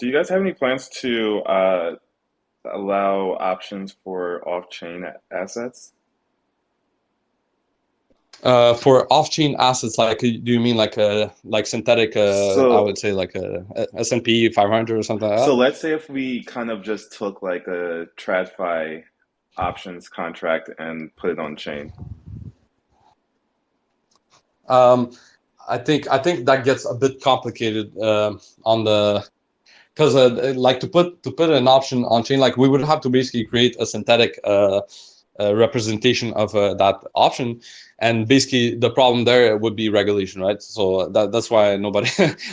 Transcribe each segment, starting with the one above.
Do you guys have any plans to allow options for off-chain assets? For off-chain assets, like do you mean like synthetic? I So, would say like a S&P 500 or something like so that. let's say if we kind of just took like a TradFi options contract and put it on chain. Um, I think that gets a bit complicated on the because like to put an option on chain, like we would have to basically create a synthetic representation of that option, and basically the problem there would be regulation, right? So that's why nobody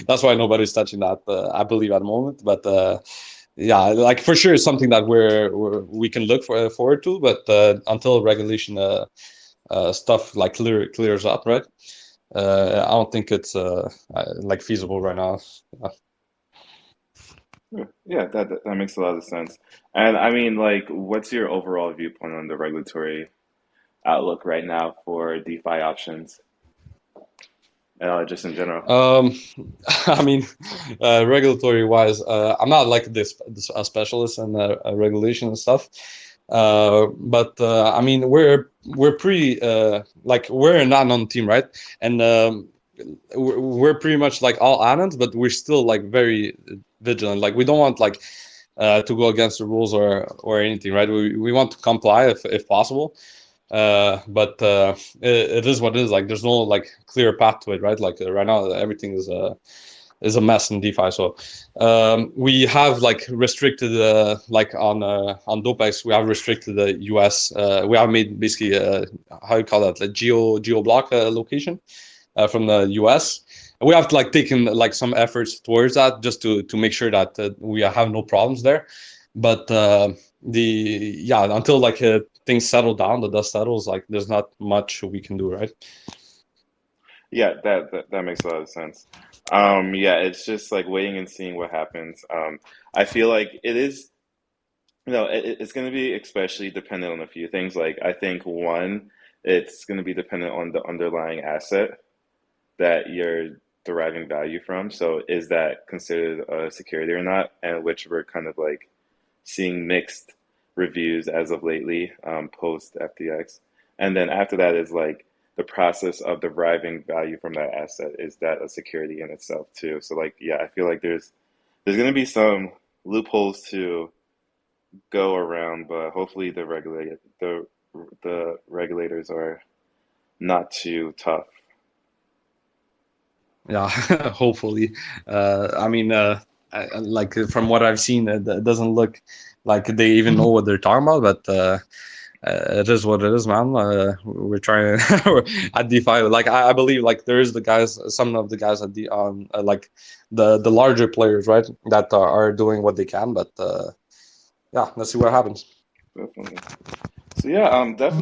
that's why nobody's touching that, I believe, at the moment. But yeah, like for sure, it's something that we can look forward to, but until regulation stuff like clears up, right? I don't think it's like feasible right now. Yeah, that makes a lot of sense. And I mean, like, what's your overall viewpoint on the regulatory outlook right now for DeFi options, just in general? Um, I mean, regulatory wise, I'm not like this a specialist in regulation and stuff. But I mean, we're pretty like we're not on the team, right? And we're pretty much like all admins, but we're still like very vigilant. Like we don't want like to go against the rules or anything, right? We want to comply if possible. But it is what it is. Like there's no like clear path to it, right? Like right now everything is a mess in DeFi. So we have like restricted on Dopex, we have restricted the US. We have made basically how you call that, like geo block location from the US. We have to like taken like some efforts towards that just to make sure that we have no problems there. But the yeah, until like things settle down, the dust settles, like there's not much we can do, right? Yeah, that makes a lot of sense. Yeah, it's just like waiting and seeing what happens. I feel like it is, it's going to be especially dependent on a few things. Like, I think one, it's going to be dependent on the underlying asset that you're deriving value from. So, is that considered a security or not? And which we're kind of like seeing mixed reviews as of lately, post FTX. And then after that is like the process of deriving value from that asset. Is that a security in itself too? So like, yeah, I feel like there's going to be some loopholes to go around, but hopefully the regulators are not too tough. Yeah, hopefully. I mean, like from what I've seen, it doesn't look like they even know what they're talking about. But it is what it is, man. We're trying at DeFi. Like I believe, like there is the guys, some of the guys at the like the larger players, right, that are doing what they can. But yeah, let's see what happens. Definitely. So yeah, definitely.